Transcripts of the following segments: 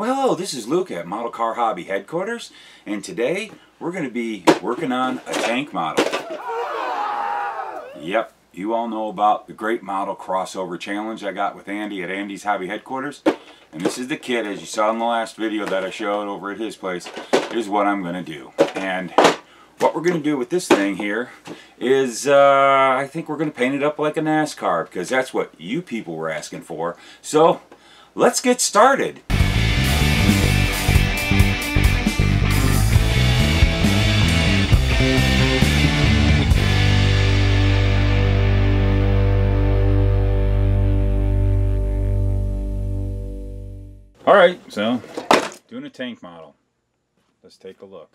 Well, hello, this is Luke at Model Car Hobby Headquarters, and today we're going to be working on a tank model. Yep, you all know about the Great Model Crossover Challenge I got with Andy at Andy's Hobby Headquarters. And this is the kit, as you saw in the last video that I showed over at his place, is what I'm going to do. And what we're going to do with this thing here is, I think we're going to paint it up like a NASCAR, because that's what you people were asking for. So, let's get started. Alright, so doing a tank model. Let's take a look.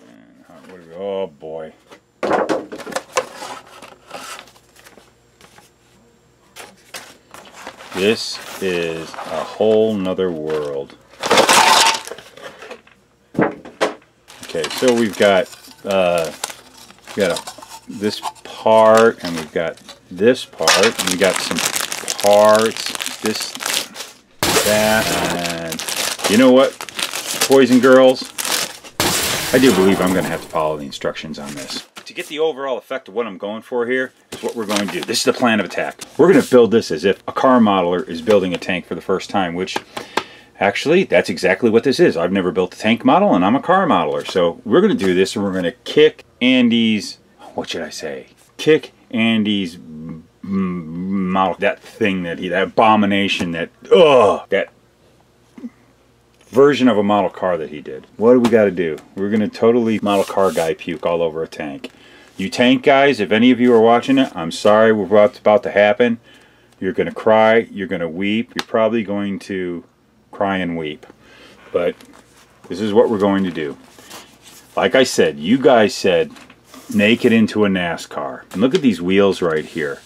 And what do we, oh boy. This is a whole nother world. Okay, so we've got this part, and we've got this part, and we got some parts, this, that, and you know what, boys and girls, I do believe I'm going to have to follow the instructions on this. To get the overall effect of what I'm going for here is what we're going to do. This is the plan of attack. We're going to build this as if a car modeler is building a tank for the first time, which actually that's exactly what this is. I've never built a tank model and I'm a car modeler. So we're going to do this and we're going to kick Andy's, what should I say? Kick Andy's model, that thing that abomination, that version of a model car that he did. What do we got to do? We're going to totally model car guy puke all over a tank. You tank guys, if any of you are watching it, I'm sorry what's about to happen. You're going to cry, you're going to weep, you're probably going to cry and weep. But this is what we're going to do. Like I said, you guys said make it into a NASCAR. And look at these wheels right here.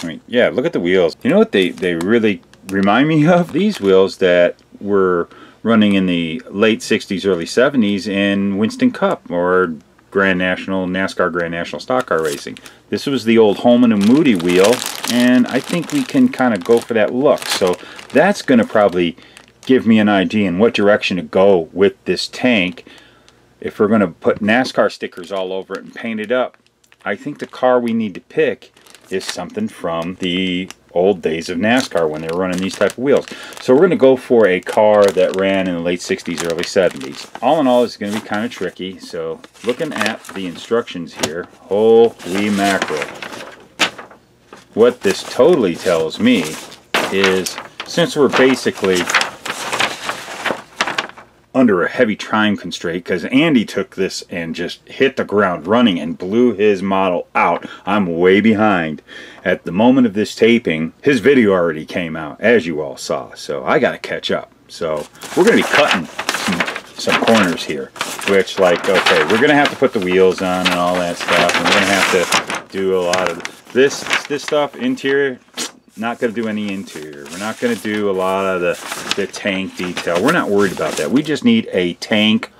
I mean, yeah, look at the wheels. You know what they really remind me of? These wheels that were running in the late 60s, early 70s in Winston Cup or Grand National, NASCAR Grand National Stock Car Racing. This was the old Holman and Moody wheel, and I think we can kind of go for that look. So that's going to probably give me an idea in what direction to go with this tank. If we're going to put NASCAR stickers all over it and paint it up, I think the car we need to pick is something from the old days of NASCAR when they were running these type of wheels. So we're going to go for a car that ran in the late 60s, early 70s. All in all, it's going to be kind of tricky. So looking at the instructions here, holy mackerel. What this totally tells me is, since we're basically under a heavy time constraint, because Andy took this and just hit the ground running and blew his model out. I'm way behind. At the moment of this taping, his video already came out, as you all saw, so I gotta catch up. So we're gonna be cutting some corners here, which, like, okay, we're gonna have to put the wheels on and all that stuff, and we're gonna have to do a lot of this stuff. Interior, not going to do any interior. We're not going to do a lot of the tank detail. We're not worried about that. We just need a tank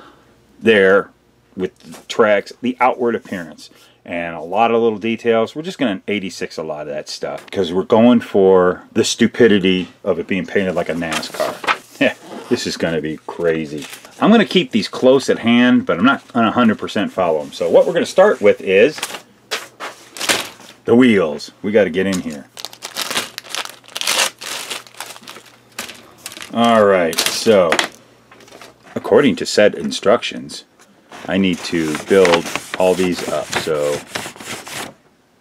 there with the tracks, the outward appearance, and a lot of little details. We're just going to 86 a lot of that stuff because we're going for the stupidity of it being painted like a NASCAR. Yeah, this is going to be crazy. I'm going to keep these close at hand, but I'm not going to 100% follow them. So what we're going to start with is the wheels. We got to get in here. Alright, so according to said instructions, I need to build all these up. So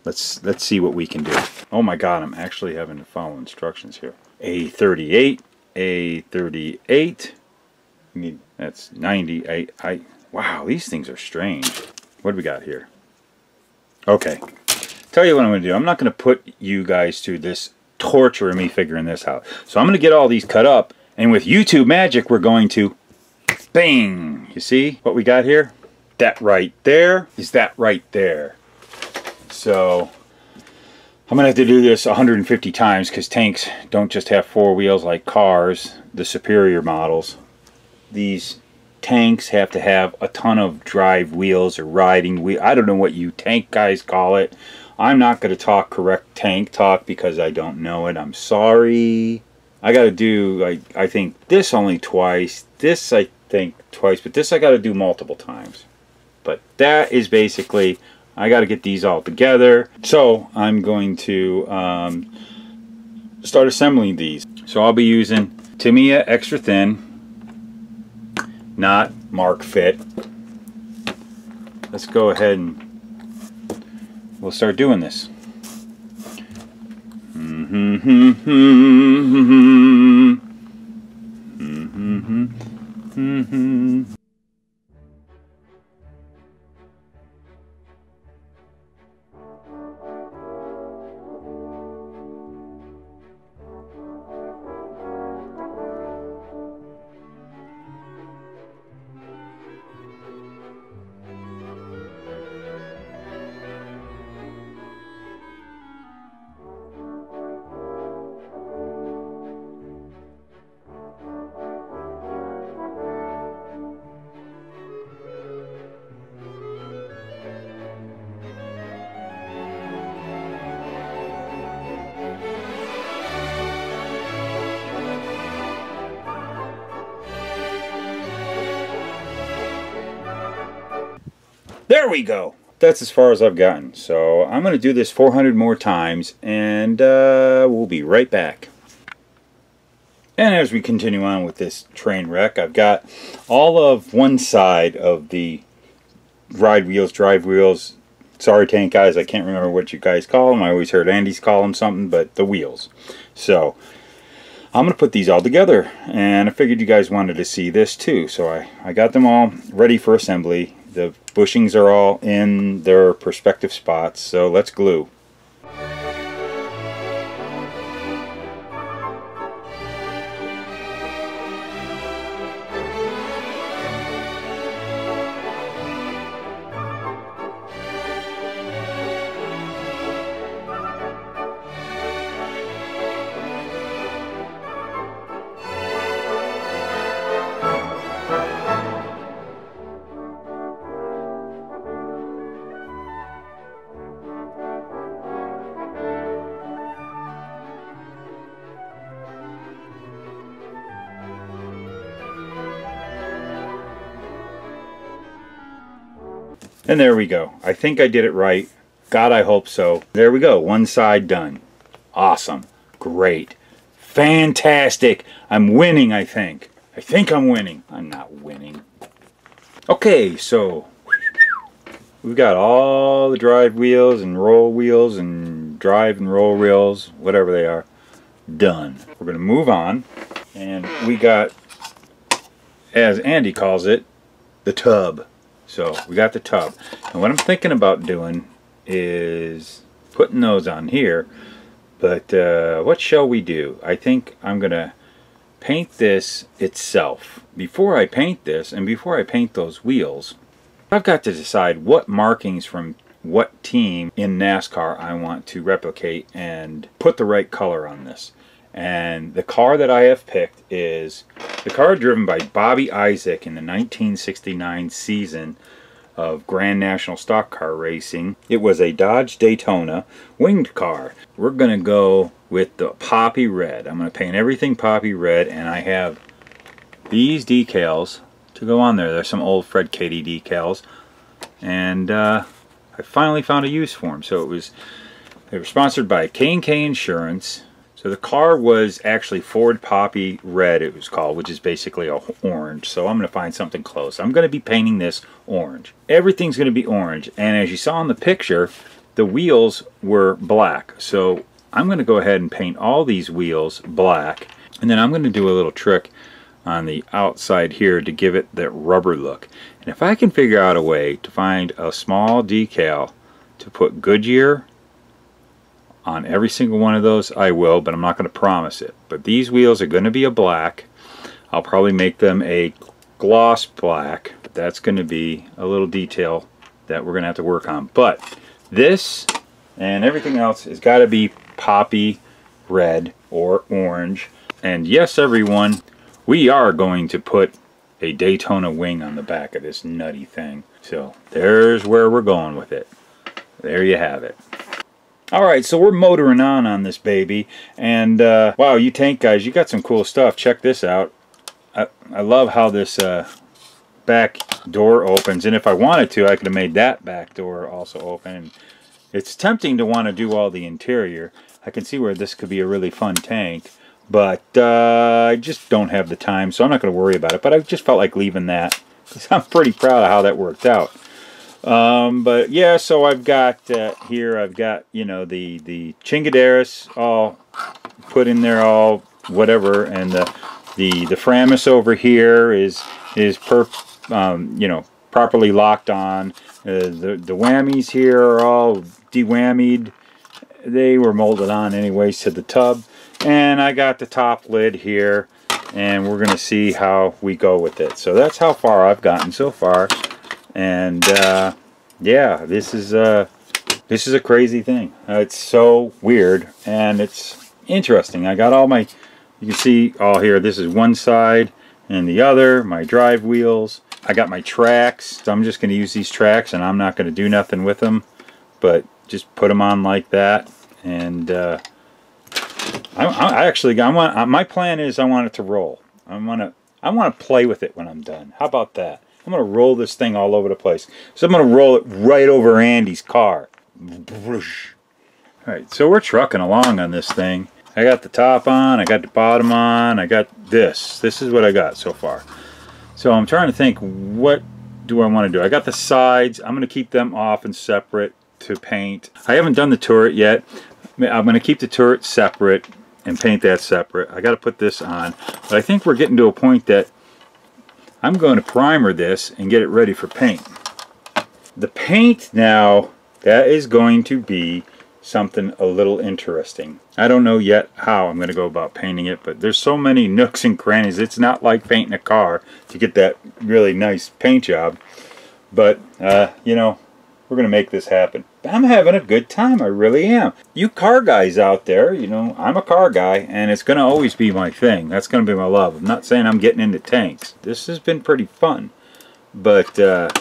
let's see what we can do. Oh my god, I'm actually having to follow instructions here. A38, A38, that's 90. Wow, these things are strange. What do we got here? Okay, tell you what I'm going to do. I'm not going to put you guys through this torture of me figuring this out. So I'm going to get all these cut up. And with YouTube magic, we're going to bang. You see what we got here? That right there is that right there. So I'm going to have to do this 150 times because tanks don't just have four wheels like cars, the superior models. These tanks have to have a ton of drive wheels or riding wheel. I don't know what you tank guys call it. I'm not going to talk correct tank talk because I don't know it. I'm sorry. I got to do, like, I think this only twice, this I think twice, but this I got to do multiple times. But that is basically, I got to get these all together. So I'm going to start assembling these. So I'll be using Tamiya Extra Thin, not Mark Fit. Let's go ahead and we'll start doing this. There we go. That's as far as I've gotten. So I'm going to do this 400 more times, and we'll be right back. And as we continue on with this train wreck, I've got all of one side of the ride wheels, drive wheels. Sorry, tank guys, I can't remember what you guys call them. I always heard Andy's call them something, but the wheels. So I'm going to put these all together, and I figured you guys wanted to see this too. So I got them all ready for assembly. The bushings are all in their respective spots, so let's glue. And there we go. I think I did it right. God, I hope so. There we go. One side done. Awesome. Great. Fantastic. I'm winning, I think. I think I'm winning. I'm not winning. Okay, so we've got all the drive wheels and roll wheels and drive and roll wheels, whatever they are, done. We're going to move on. And we got, as Andy calls it, the tub. So we got the tub, and what I'm thinking about doing is putting those on here, but what shall we do? I think I'm gonna paint this itself. Before I paint this, and before I paint those wheels, I've got to decide what markings from what team in NASCAR I want to replicate and put the right color on this. And the car that I have picked is the car driven by Bobby Isaac in the 1969 season of Grand National Stock Car Racing. It was a Dodge Daytona winged car. We're going to go with the poppy red. I'm going to paint everything poppy red, and I have these decals to go on there. There's some old Fred Katie decals, and I finally found a use for them. So they were sponsored by K&K Insurance. So the car was actually Ford Poppy Red, it was called, which is basically a orange. So I'm going to find something close. I'm going to be painting this orange. Everything's going to be orange. And as you saw in the picture, the wheels were black. So I'm going to go ahead and paint all these wheels black. And then I'm going to do a little trick on the outside here to give it that rubber look. And if I can figure out a way to find a small decal to put Goodyear on every single one of those, I will, but I'm not going to promise it. But these wheels are going to be a black. I'll probably make them a gloss black. That's going to be a little detail that we're going to have to work on. But this and everything else has got to be poppy red or orange. And yes, everyone, we are going to put a Daytona wing on the back of this nutty thing. So there's where we're going with it. There you have it. Alright, so we're motoring on this baby, and wow, you tank guys, you got some cool stuff. Check this out. I love how this back door opens, and if I wanted to, I could have made that back door also open. And it's tempting to want to do all the interior. I can see where this could be a really fun tank, but I just don't have the time, so I'm not going to worry about it. But I just felt like leaving that, because I'm pretty proud of how that worked out. But yeah, so I've got here, I've got, you know, the chingaderas all put in there, all whatever, and the Framus over here is you know, properly locked on. The whammies here are all de-whammied. They were molded on anyways to the tub, and I got the top lid here, and we're gonna see how we go with it. So that's how far I've gotten so far. And yeah, this is a crazy thing. It's so weird, and it's interesting. I got all my, you can see all here, this is one side and the other, my drive wheels. I got my tracks, so I'm just going to use these tracks, and I'm not going to do nothing with them, but just put them on like that. And my plan is I want it to roll. I want to play with it when I'm done. How about that? I'm going to roll this thing all over the place. So I'm going to roll it right over Andy's car. Alright, so we're trucking along on this thing. I got the top on, I got the bottom on, I got this. This is what I got so far. So I'm trying to think, what do I want to do? I got the sides. I'm going to keep them off and separate to paint. I haven't done the turret yet. I'm going to keep the turret separate and paint that separate. I got to put this on. But I think we're getting to a point that I'm going to primer this and get it ready for paint. The paint now, that is going to be something a little interesting. I don't know yet how I'm going to go about painting it, but there's so many nooks and crannies. It's not like painting a car to get that really nice paint job. But, you know, we're going to make this happen. I'm having a good time. I really am. You car guys out there, you know, I'm a car guy, and it's going to always be my thing. That's going to be my love. I'm not saying I'm getting into tanks. This has been pretty fun. But, sorry,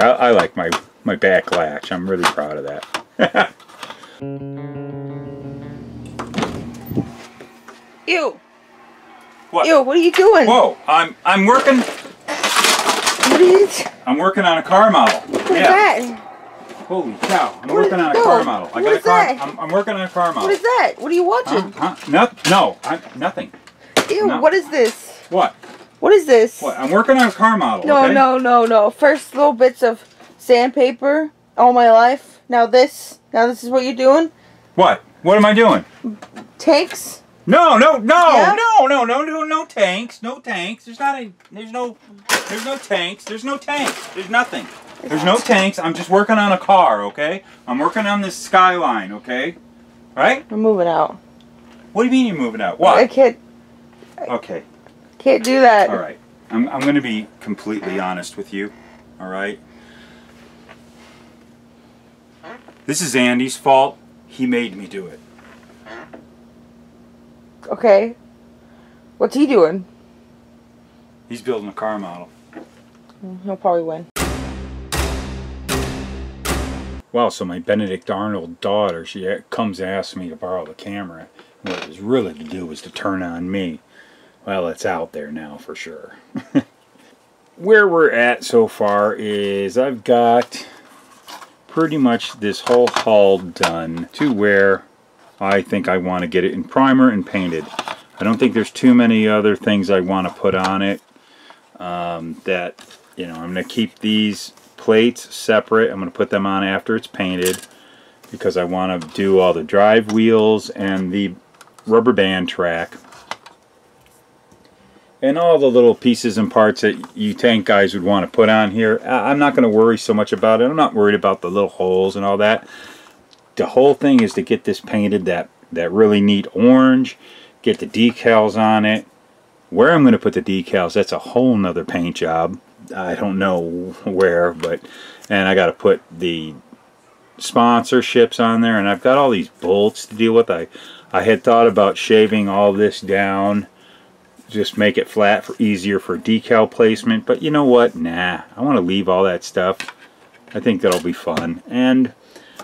I like my backlash. I'm really proud of that. Ew. What? Ew, what are you doing? Whoa, I'm working. What are you? I'm working on a car model. What is that? Holy cow! I'm working on a car model. I got a car. I'm working on a car model. What is that? What are you watching? Nothing. Ew, No. what is this? What? What is this? What? I'm working on a car model. No, okay? no. First little bits of sandpaper all my life. Now this is what you're doing? What? What am I doing? Tanks? No Yeah? tanks. No tanks. There's no tanks. There's no tanks. There's nothing. There's no tanks. I'm just working on a car, okay? I'm working on this skyline, okay? Right? I'm moving out. What do you mean you're moving out? What? I can't. Okay. Can't do that. All right. I'm going to be completely honest with you. All right? This is Andy's fault. He made me do it. Okay. What's he doing? He's building a car model. He'll probably win. Wow, so my Benedict Arnold daughter, she comes and asks me to borrow the camera. What it was really to do was to turn on me. Well, it's out there now for sure. Where we're at so far is I've got pretty much this whole hull done to where I think I want to get it in primer and painted. I don't think there's too many other things I want to put on it. That, you know, I'm going to keep these plates separate. I'm going to put them on after it's painted because I want to do all the drive wheels and the rubber band track and all the little pieces and parts that you tank guys would want to put on here. I'm not going to worry so much about it. I'm not worried about the little holes and all that. The whole thing is to get this painted that really neat orange, get the decals on it. Where I'm going to put the decals, that's a whole nother paint job. I don't know where, and I got to put the sponsorships on there, and I've got all these bolts to deal with. I had thought about shaving all this down, just make it flat for easier for decal placement, but you know what? Nah, I want to leave all that stuff. I think that'll be fun. And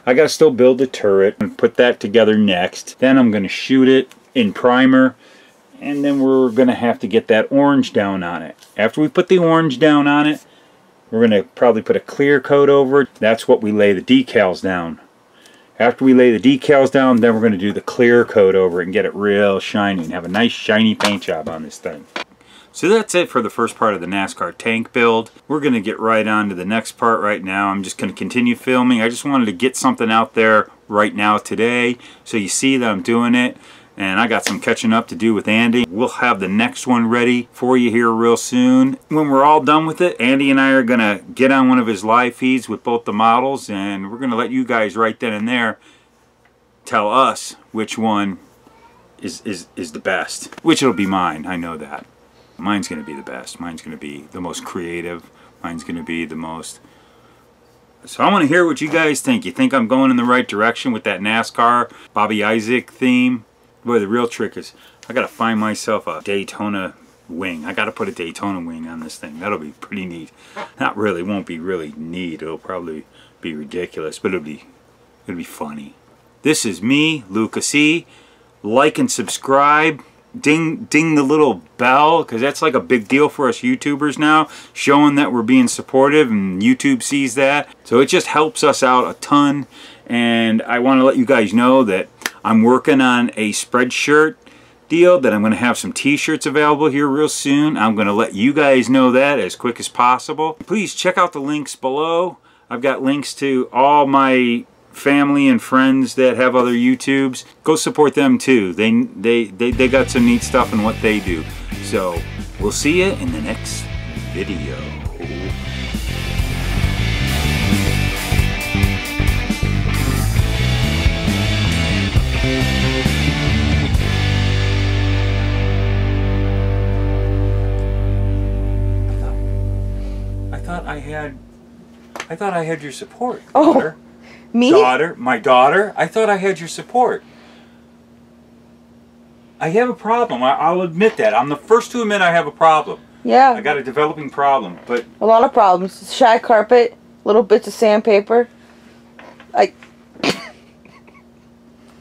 I got to still build the turret and put that together next. Then I'm going to shoot it in primer, and then we're going to have to get that orange down on it. After we put the orange down on it, we're going to probably put a clear coat over it. That's what we lay the decals down. After we lay the decals down, then we're going to do the clear coat over it and get it real shiny and have a nice shiny paint job on this thing. So that's it for the first part of the NASCAR tank build. We're going to get right on to the next part right now. I'm just going to continue filming. I just wanted to get something out there right now today so you see that I'm doing it. And I got some catching up to do with Andy. We'll have the next one ready for you here real soon. When we're all done with it, Andy and I are going to get on one of his live feeds with both the models, and we're going to let you guys right then and there tell us which one is the best. Which it'll be mine, I know that. Mine's going to be the best. Mine's going to be the most creative. Mine's going to be the most... So I want to hear what you guys think. You think I'm going in the right direction with that NASCAR Bobby Isaac theme? Boy, the real trick is I got to find myself a Daytona wing. I got to put a Daytona wing on this thing. That'll be pretty neat. Not really, won't be really neat. It'll probably be ridiculous, but it'll be funny. This is me, Lucas E. Like and subscribe. Ding the little bell, because that's like a big deal for us YouTubers now, showing that we're being supportive and YouTube sees that. So it just helps us out a ton. And I want to let you guys know that I'm working on a Spreadshirt deal, that I'm going to have some t-shirts available here real soon. I'm going to let you guys know that as quick as possible. Please check out the links below. I've got links to all my family and friends that have other YouTubes. Go support them too. They got some neat stuff in what they do. So we'll see you in the next video. I thought I had your support, daughter. Oh, me? My daughter. I thought I had your support. I have a problem. I'll admit that. I'm the first to admit I have a problem. Yeah. I got a developing problem, but a lot of problems. Shag carpet, little bits of sandpaper. I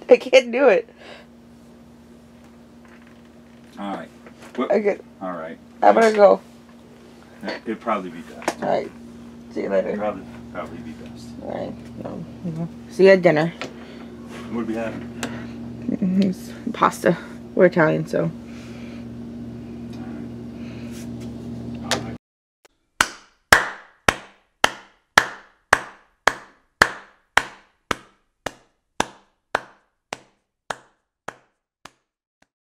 can't do it. All right. All right. I better go. It'd probably be best. All right. See you later. Probably be best. All right. No. See you at dinner. What do we have? It's pasta. We're Italian, so.